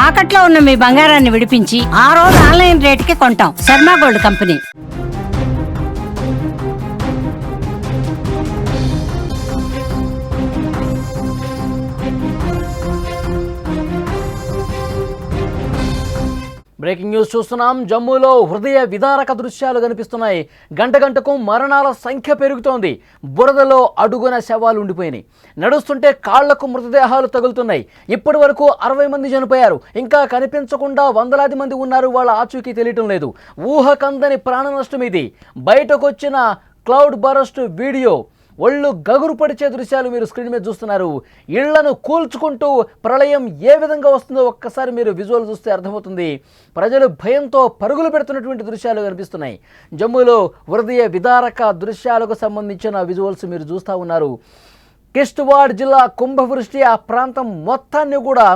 తాకట్లో ఉన్న మీ బంగారాన్ని విడిపించి ఆ రోజు ఆన్లైన్ రేటుకి కొంటాం. Sharma gold company. Breaking news చూస్తున్నాం. జమ్మూలో హృదయ విదారక దృశ్యాలు కనిపిస్తున్నాయి. గంట గంటకు మరణాల సంఖ్య పెరుగుతోంది. బురదలో అడుగున శవాలు ఉండిపోయినాయి. నడుస్తుంటే కాళ్లకు మృతదేహాలు తగులుతున్నాయి. ఇప్పటి వరకు 60 మంది చనిపోయారు. ఇంకా కనిపించకుండా వందలాది మంది ఉన్నారు. వాళ్ళ ఆచూకీ తెలియటం లేదు. ఊహకందని ప్రాణ నష్టం ఇది. బయటకు వచ్చిన క్లౌడ్ బరస్ట్ వీడియో ఒళ్ళు గగురు పడిచే దృశ్యాలు మీరు స్క్రీన్ మీద చూస్తున్నారు. ఇళ్లను కూల్చుకుంటూ ప్రళయం ఏ విధంగా వస్తుందో ఒక్కసారి మీరు విజువల్ చూస్తే అర్థమవుతుంది. ప్రజలు భయంతో పరుగులు పెడుతున్నటువంటి దృశ్యాలు కనిపిస్తున్నాయి. జమ్మూలో హృదయ విదారక దృశ్యాలకు సంబంధించిన విజువల్స్ మీరు చూస్తూ ఉన్నారు. కిష్ట్వాడ్ జిల్లా కుంభవృష్టి ఆ ప్రాంతం మొత్తాన్ని కూడా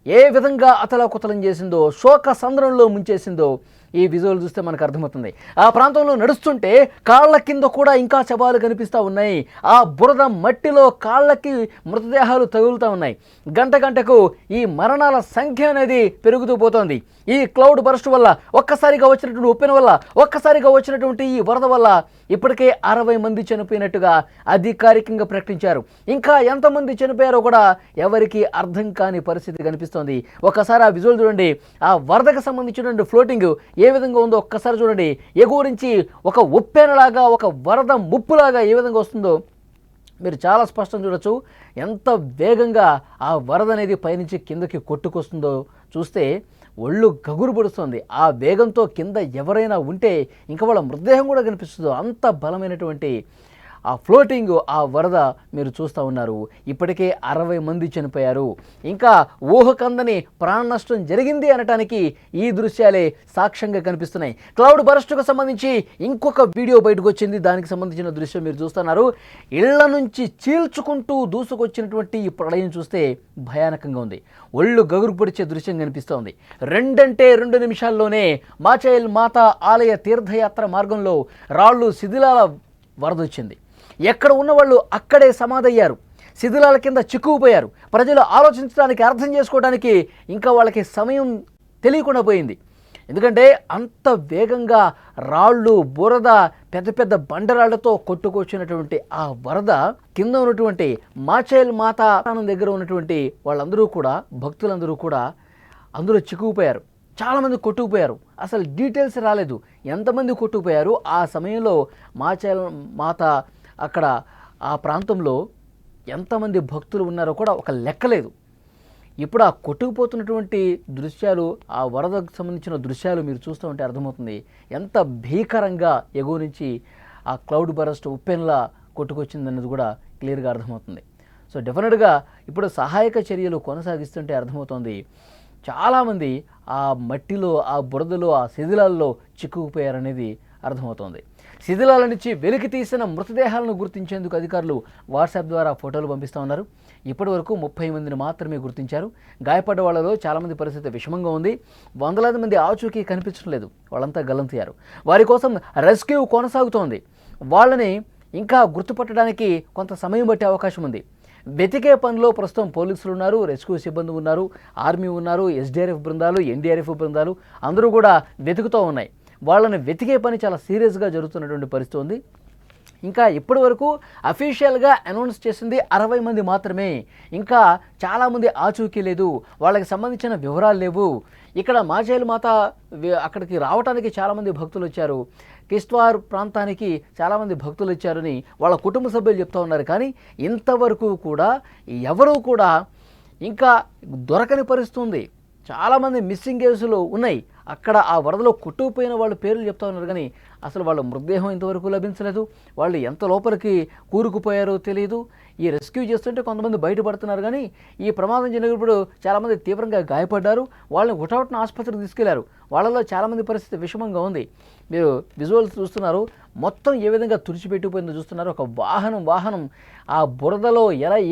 ఏ విధంగా అతలాకుతలం చేసిందో, శోక సంద్రంలో ముంచేసిందో ఈ విజువల్ చూస్తే మనకు అర్థమవుతుంది. ఆ ప్రాంతంలో నడుస్తుంటే కాళ్ళ కింద కూడా ఇంకా శవాలు కనిపిస్తూ ఉన్నాయి. ఆ బురద మట్టిలో కాళ్ళకి మృతదేహాలు తగులుతూ ఉన్నాయి. గంట గంటకు ఈ మరణాల సంఖ్య అనేది పెరుగుతూ పోతోంది. ఈ క్లౌడ్ బరస్ట్ వల్ల, ఒక్కసారిగా వచ్చినటువంటి ఉప్పెన వల్ల, ఒక్కసారిగా వచ్చినటువంటి ఈ వరద వల్ల ఇప్పటికే 60 మంది చనిపోయినట్టుగా అధికారికంగా ప్రకటించారు. ఇంకా ఎంతమంది చనిపోయారో కూడా ఎవరికి అర్థం కాని పరిస్థితి కనిపిస్తోంది. ఒక్కసారి ఆ విజువల్ చూడండి. ఆ వరదకు సంబంధించినటువంటి ఫ్లోటింగ్ ఏ విధంగా ఉందో ఒక్కసారి చూడండి. ఎగువ నుంచి ఒక ఉప్పెనలాగా, ఒక వరద ముప్పులాగా ఏ విధంగా వస్తుందో మీరు చాలా స్పష్టంగా చూడొచ్చు. ఎంత వేగంగా ఆ వరద అనేది పైనుంచి కిందకి కొట్టుకొస్తుందో చూస్తే ఒళ్ళు గగురు పడుస్తుంది. ఆ వేగంతో కింద ఎవరైనా ఉంటే ఇంకా వాళ్ళ మృతదేహం కూడా కనిపిస్తుందో అంత బలమైనటువంటి ఆ ఫ్లోటింగ్, ఆ వరద మీరు చూస్తూ ఉన్నారు. ఇప్పటికే 60 మంది చనిపోయారు. ఇంకా ఊహకందని ప్రాణ నష్టం జరిగింది అనటానికి ఈ దృశ్యాలే సాక్ష్యంగా కనిపిస్తున్నాయి. క్లౌడ్ బరస్ట్కు సంబంధించి ఇంకొక వీడియో బయటకు వచ్చింది. దానికి సంబంధించిన దృశ్యం మీరు చూస్తున్నారు. ఇళ్ల నుంచి చీల్చుకుంటూ దూసుకొచ్చినటువంటి ఈ ప్రళయం చూస్తే భయానకంగా ఉంది. ఒళ్ళు గగురు పొడిచే దృశ్యం కనిపిస్తోంది. 2 నిమిషాల్లోనే మాచైల్ మాత ఆలయ తీర్థయాత్ర మార్గంలో రాళ్ళు శిథిలాల వరద వచ్చింది. ఎక్కడ ఉన్నవాళ్ళు అక్కడే సమాధయ్యారు. శిథిలాల కింద చిక్కుకుపోయారు. ప్రజలు ఆలోచించడానికి, అర్థం చేసుకోవడానికి ఇంకా వాళ్ళకి సమయం తెలియకుండా పోయింది. ఎందుకంటే అంత వేగంగా రాళ్ళు, బురద, పెద్ద పెద్ద బండరాళ్లతో కొట్టుకొచ్చినటువంటి ఆ వరద కింద ఉన్నటువంటి మాచైల్ మాత దగ్గర ఉన్నటువంటి వాళ్ళందరూ కూడా, భక్తులందరూ కూడా అందులో చిక్కుకుపోయారు. చాలామంది కొట్టుకుపోయారు. అసలు డీటెయిల్స్ రాలేదు ఎంతమంది కొట్టుకుపోయారు. ఆ సమయంలో మాచైల్ మాత అక్కడ ఆ ప్రాంతంలో ఎంతమంది భక్తులు ఉన్నారో కూడా ఒక లెక్కలేదు. ఇప్పుడు ఆ కొట్టుకుపోతున్నటువంటి దృశ్యాలు, ఆ వరదకు సంబంధించిన దృశ్యాలు మీరు చూస్తూ ఉంటే అర్థమవుతుంది ఎంత భీకరంగా ఎగువ నుంచి ఆ క్లౌడ్ బరస్ట్ ఉప్పెన్లా కొట్టుకొచ్చిందన్నది కూడా క్లియర్గా అర్థమవుతుంది. సో డెఫినెట్గా ఇప్పుడు సహాయక చర్యలు కొనసాగిస్తుంటే అర్థమవుతుంది చాలామంది ఆ మట్టిలో, ఆ బురదలో, ఆ శిథిలాల్లో చిక్కుకుపోయారనేది అర్థమవుతోంది. శిథిలాల నుంచి వెలికి తీసిన మృతదేహాలను గుర్తించేందుకు అధికారులు వాట్సాప్ ద్వారా ఫోటోలు పంపిస్తూ ఉన్నారు. ఇప్పటి వరకు 30 మందిని మాత్రమే గుర్తించారు. గాయపడ్డ వాళ్ళలో చాలామంది పరిస్థితి విషమంగా ఉంది. వందలాది మంది ఆచూకీ కనిపించడం లేదు. వాళ్ళంతా గల్లంతయ్యారు. వారి కోసం రెస్క్యూ కొనసాగుతోంది. వాళ్ళని ఇంకా గుర్తుపట్టడానికి కొంత సమయం పట్టే అవకాశం ఉంది. వెతికే పనిలో ప్రస్తుతం పోలీసులు ఉన్నారు, రెస్క్యూ సిబ్బంది ఉన్నారు, ఆర్మీ ఉన్నారు, ఎస్డీఆర్ఎఫ్ బృందాలు, ఎన్డీఆర్ఎఫ్ బృందాలు అందరూ కూడా వెతుకుతూ ఉన్నాయి. వాళ్ళని వెతికే పని చాలా సీరియస్గా జరుగుతున్నటువంటి పరిస్థితి ఉంది. ఇంకా ఇప్పటి వరకు అఫీషియల్గా అనౌన్స్ చేసింది 60 మంది మాత్రమే. ఇంకా చాలామంది ఆచూకీ లేదు. వాళ్ళకి సంబంధించిన వివరాలు లేవు. ఇక్కడ మాచైల్ మాత అక్కడికి రావడానికి చాలామంది భక్తులు వచ్చారు. కిష్ట్వార్ ప్రాంతానికి చాలామంది భక్తులు వచ్చారని వాళ్ళ కుటుంబ సభ్యులు చెప్తూ ఉన్నారు. కానీ ఇంతవరకు కూడా ఎవరూ కూడా ఇంకా దొరకని పరిస్థితి ఉంది. చాలామంది మిస్సింగ్ కేసులు ఉన్నాయి. అక్కడ ఆ వరదలో కొట్టుకుపోయిన వాళ్ళ పేర్లు చెప్తా ఉన్నారు. కానీ అసలు వాళ్ళ మృతదేహం ఇంతవరకు లభించలేదు. వాళ్ళు ఎంత లోపలికి కూరుకుపోయారో తెలియదు. ఈ రెస్క్యూ చేస్తుంటే కొంతమంది బయటపడుతున్నారు. కానీ ఈ ప్రమాదం జరిగినప్పుడు చాలామంది తీవ్రంగా గాయపడ్డారు. వాళ్ళని హుటాహుటిన ఆసుపత్రికి తీసుకెళ్లారు. వాళ్ళలో చాలామంది పరిస్థితి విషమంగా ఉంది. మీరు విజువల్స్ చూస్తున్నారు. మొత్తం ఏ విధంగా తుడిచిపెట్టిపోయిందో చూస్తున్నారు. ఒక వాహనం ఆ బురదలో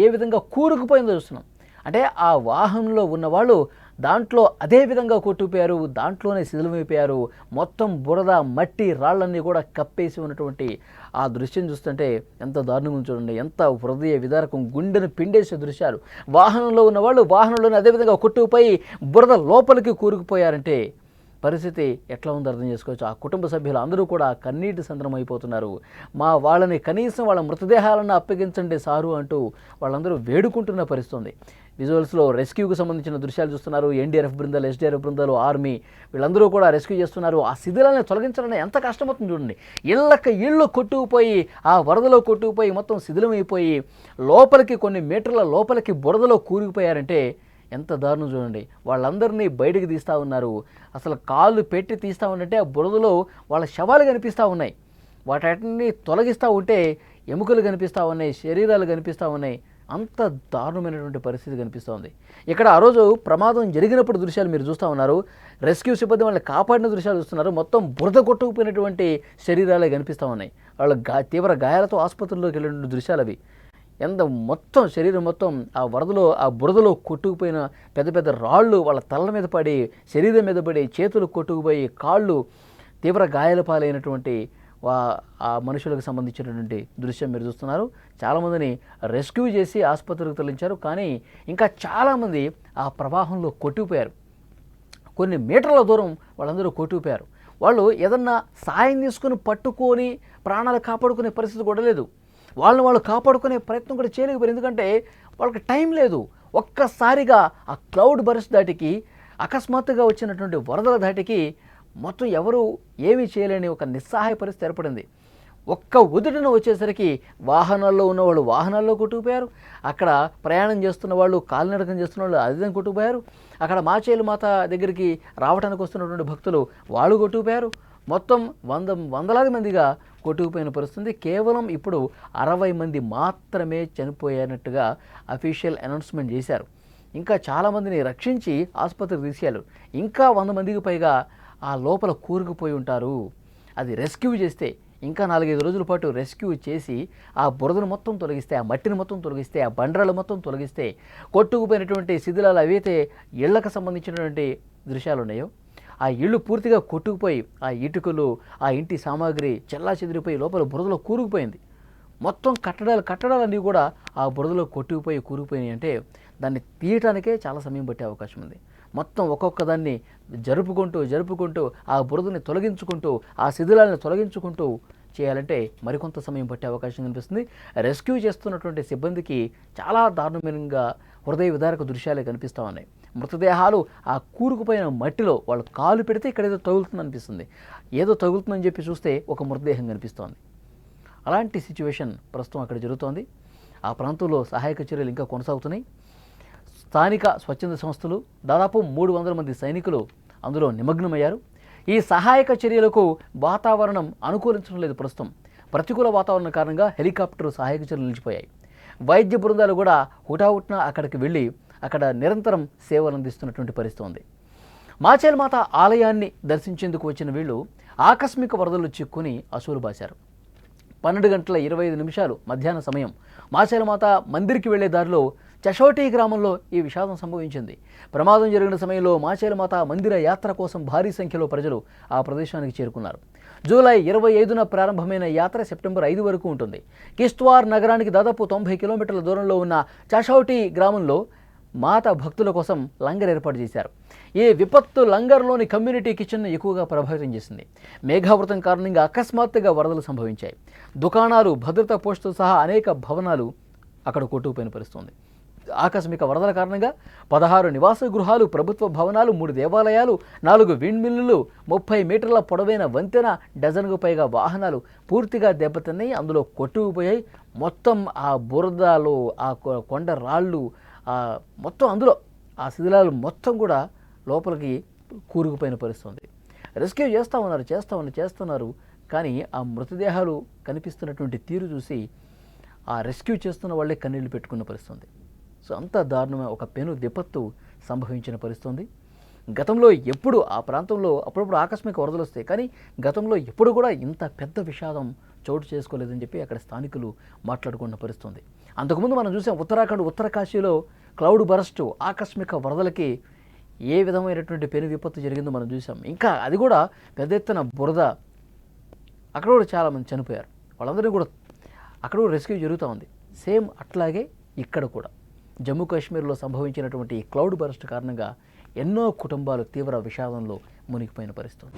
ఏ విధంగా కూరుకుపోయిందో చూస్తున్నాం. అంటే ఆ వాహనంలో ఉన్న వాళ్ళు దాంట్లో అదే విధంగా కొట్టుకుపోయారు, దాంట్లోనే శిథిలమైపోయారు. మొత్తం బురద, మట్టి, రాళ్ళన్నీ కూడా కప్పేసి ఉన్నటువంటి ఆ దృశ్యం చూస్తుంటే ఎంత దారుణంగా చూడండి. ఎంత హృదయ విదారకం, గుండెను పిండేసే దృశ్యాలు. వాహనంలో ఉన్న వాళ్ళు వాహనంలోనే అదేవిధంగా కొట్టుకుపోయి బురద లోపలికి కూరుకుపోయారంటే పరిస్థితి ఎట్లా ఉందో అర్థం చేసుకోవచ్చు. ఆ కుటుంబ సభ్యులు అందరూ కూడా కన్నీటి సంద్రం అయిపోతున్నారు. మా వాళ్ళని కనీసం వాళ్ళ మృతదేహాలను అప్పగించండి సారు అంటూ వాళ్ళందరూ వేడుకుంటున్న పరిస్థితి ఉంది. విజువల్స్లో రెస్క్యూకి సంబంధించిన దృశ్యాలు చూస్తున్నారు. ఎన్డీఆర్ఎఫ్ బృందాలు, ఎస్డీఆర్ఎఫ్ బృందాలు, ఆర్మీ వీళ్ళందరూ కూడా రెస్క్యూ చేస్తున్నారు. ఆ శిథిలాన్ని తొలగించాలని ఎంత కష్టమవుతుంది చూడండి. ఇళ్ళు కొట్టుకుపోయి, ఆ వరదలో కొట్టుకుపోయి మొత్తం శిథిలమైపోయి లోపలికి కొన్ని మీటర్ల లోపలికి బురదలో కూరుకుపోయారంటే ఎంత దారుణం చూడండి. వాళ్ళందరినీ బయటికి తీస్తూ ఉన్నారు. అసలు కాళ్ళు పెట్టి తీస్తూ ఉన్నట్టే ఆ బురదలో వాళ్ళ శవాలు కనిపిస్తూ ఉన్నాయి. వాటిని తొలగిస్తూ ఉంటే ఎముకలు కనిపిస్తూ ఉన్నాయి, శరీరాలు కనిపిస్తూ ఉన్నాయి. అంత దారుణమైనటువంటి పరిస్థితి కనిపిస్తూ ఉంది. ఇక్కడ ఆ రోజు ప్రమాదం జరిగినప్పుడు దృశ్యాలు మీరు చూస్తూ ఉన్నారు. రెస్క్యూ సిబ్బంది వాళ్ళని కాపాడిన దృశ్యాలు చూస్తున్నారు. మొత్తం బురద కొట్టుకుపోయినటువంటి శరీరాలే కనిపిస్తూ ఉన్నాయి. వాళ్ళు తీవ్ర గాయాలతో ఆసుపత్రిలోకి వెళ్ళిన దృశ్యాలు అవి. ఎంత మొత్తం శరీరం మొత్తం ఆ వరదలో, ఆ బురదలో కొట్టుకుపోయిన పెద్ద పెద్ద రాళ్ళు వాళ్ళ తల మీద పడి, శరీరం మీద పడి, చేతులు కొట్టుకుపోయి, కాళ్ళు తీవ్ర గాయాల పాలైనటువంటి ఆ మనుషులకు సంబంధించినటువంటి దృశ్యం మీరు చూస్తున్నారు. చాలామందిని రెస్క్యూ చేసి ఆసుపత్రికి తరలించారు. కానీ ఇంకా చాలామంది ఆ ప్రవాహంలో కొట్టుకుపోయారు. కొన్ని మీటర్ల దూరం వాళ్ళందరూ కొట్టుకుపోయారు. వాళ్ళు ఏదన్నా సాయం తీసుకుని పట్టుకొని ప్రాణాలు కాపాడుకునే పరిస్థితి కూడా లేదు. వాళ్ళు కాపాడుకునే ప్రయత్నం కూడా చేయలేకపోయారు. ఎందుకంటే వాళ్ళకి టైం లేదు. ఒక్కసారిగా ఆ క్లౌడ్ బర్స్ట్ దాటికి, అకస్మాత్తుగా వచ్చినటువంటి వరదల దాటికి మొత్తం ఎవరు ఏమీ చేయలేని ఒక నిస్సహాయ పరిస్థితి ఏర్పడింది. ఒక్క ఉదుటిన వచ్చేసరికి వాహనాల్లో ఉన్నవాళ్ళు వాహనాల్లో కొట్టుకుపోయారు. అక్కడ ప్రయాణం చేస్తున్న వాళ్ళు, కాలినడకం చేస్తున్న వాళ్ళు అదిదం కొట్టుకుపోయారు. అక్కడ మాచేలు మాత దగ్గరికి రావడానికి వస్తున్నటువంటి భక్తులు వాళ్ళు కొట్టుకుపోయారు. మొత్తం వందలాది మందిగా కొట్టుకుపోయిన పరిస్థితి. కేవలం ఇప్పుడు 60 మంది మాత్రమే చనిపోయినట్టుగా అఫీషియల్ అనౌన్స్మెంట్ చేశారు. ఇంకా చాలామందిని రక్షించి ఆసుపత్రికి తీసుకెళ్ళారు. ఇంకా 100 మందికి పైగా ఆ లోపల కూరుకుపోయి ఉంటారు. అది రెస్క్యూ చేస్తే ఇంకా 4-5 రోజుల పాటు రెస్క్యూ చేసి ఆ బురదను మొత్తం తొలగిస్తే, ఆ మట్టిని మొత్తం తొలగిస్తే, ఆ బండరాలు మొత్తం తొలగిస్తే, కొట్టుకుపోయినటువంటి శిథిలాలు అవైతే ఇళ్లకు సంబంధించినటువంటి దృశ్యాలు ఉన్నాయో ఆ ఇళ్ళు పూర్తిగా కొట్టుకుపోయి, ఆ ఇటుకలు, ఆ ఇంటి సామాగ్రి చెల్లా చెదిరిపోయి లోపల బురదలో కూరుకుపోయింది. మొత్తం కట్టడాలన్నీ కూడా ఆ బురదలో కూరుకుపోయినాయి అంటే దాన్ని తీయటానికే చాలా సమయం పట్టే అవకాశం ఉంది. మొత్తం ఒక్కొక్క దాన్ని జరుపుకుంటూ ఆ బురదని తొలగించుకుంటూ, ఆ శిథిలాలను తొలగించుకుంటూ చేయాలంటే మరికొంత సమయం పట్టే అవకాశం కనిపిస్తుంది. రెస్క్యూ చేస్తున్నటువంటి సిబ్బందికి చాలా దారుణంగా హృదయ విదారక దృశ్యాలే కనిపిస్తూ ఉన్నాయి. మృతదేహాలు ఆ కూరుకుపోయిన మట్టిలో వాళ్ళు కాలు పెడితే ఇక్కడ ఏదో తగులుతుంది అనిపిస్తుంది. ఏదో తగులుతుందని చెప్పి చూస్తే ఒక మృతదేహం కనిపిస్తోంది. అలాంటి సిచ్యువేషన్ ప్రస్తుతం అక్కడ జరుగుతోంది. ఆ ప్రాంతంలో సహాయక చర్యలు ఇంకా కొనసాగుతున్నాయి. స్థానిక స్వచ్ఛంద సంస్థలు, దాదాపు 300 మంది సైనికులు అందులో నిమగ్నమయ్యారు. ఈ సహాయక చర్యలకు వాతావరణం అనుకూలించడం లేదు. ప్రస్తుతం ప్రతికూల వాతావరణం కారణంగా హెలికాప్టర్ సహాయక చర్యలు నిలిచిపోయాయి. వైద్య బృందాలు కూడా హుటాహుటిన అక్కడికి వెళ్ళి అక్కడ నిరంతరం సేవలు అందిస్తున్నటువంటి పరిస్థితి ఉంది. మాచేల్ మాత ఆలయాన్ని దర్శించేందుకు వచ్చిన వీళ్ళు ఆకస్మిక వరదలు చిక్కుని అసూలు బాశారు. 12:25 మధ్యాహ్న సమయం మాచేల్ మాత మందిర్కి వెళ్లే దారిలో చషోటి గ్రామంలో ఈ విషాదం సంభవించింది. ప్రమాదం జరిగిన సమయంలో మాచేల్ మాత మందిర యాత్ర కోసం భారీ సంఖ్యలో ప్రజలు ఆ ప్రదేశానికి చేరుకున్నారు. జూలై 25న ప్రారంభమైన యాత్ర సెప్టెంబర్ 5 వరకు ఉంటుంది. కిష్త్వార్ నగరానికి దాదాపు 90 కిలోమీటర్ల దూరంలో ఉన్న చషౌటి గ్రామంలో మాత భక్తుల కోసం లంగర్ ఏర్పాటు చేశారు. ఈ విపత్తు లంగర్లోని కమ్యూనిటీ కిచెన్ను ఎక్కువగా ప్రభావితం చేసింది. మేఘావృతం కారణంగా అకస్మాత్తుగా వరదలు సంభవించాయి. దుకాణాలు, భద్రతా పోస్టులు సహా అనేక భవనాలు అక్కడ కొట్టుకుపోయిన పరిస్థితుంది. ఆకస్మిక వరదల కారణంగా 16 నివాస గృహాలు, ప్రభుత్వ భవనాలు, 3 దేవాలయాలు, 4 విండ్ మిల్లులు, 30 మీటర్ల పొడవైన వంతెన, డజన్కు పైగా వాహనాలు పూర్తిగా దెబ్బతిన్నాయి. అందులో కొట్టుకుపోయాయి. మొత్తం ఆ బురదలు, ఆ కొండ రాళ్ళు, మొత్తం అందులో ఆ శిథిలాలు మొత్తం కూడా లోపలికి కూరుకుపోయిన పరిస్థితుంది. రెస్క్యూ చేస్తున్నారు. కానీ ఆ మృతదేహాలు కనిపిస్తున్నటువంటి తీరు చూసి ఆ రెస్క్యూ చేస్తున్న వాళ్ళే కన్నీళ్లు పెట్టుకున్న పరిస్థితుంది. సో అంత దారుణమైన ఒక పెను విపత్తు సంభవించిన పరిస్థితుంది. గతంలో ఎప్పుడు ఆ ప్రాంతంలో అప్పుడప్పుడు ఆకస్మిక వరదలు వస్తాయి, కానీ గతంలో ఎప్పుడు కూడా ఇంత పెద్ద విషాదం చోటు చేసుకోలేదని చెప్పి అక్కడ స్థానికులు మాట్లాడుకున్న పరిస్థితుంది. అంతకుముందు మనం చూసాం ఉత్తరాఖండ్, ఉత్తరకాశీలో క్లౌడ్ బరస్టు, ఆకస్మిక వరదలకి ఏ విధమైనటువంటి పెను విపత్తు జరిగిందో మనం చూసాం. ఇంకా అది కూడా పెద్ద ఎత్తున బురద, అక్కడ కూడా చాలామంది చనిపోయారు. వాళ్ళందరినీ కూడా అక్కడ కూడా రెస్క్యూ జరుగుతూ ఉంది. సేమ్ అట్లాగే ఇక్కడ కూడా జమ్మూ కాశ్మీర్లో సంభవించినటువంటి ఈ క్లౌడ్ బర్స్ట్ కారణంగా ఎన్నో కుటుంబాలు తీవ్ర విషాదంలో మునిగిపోయిన పరిస్థితి.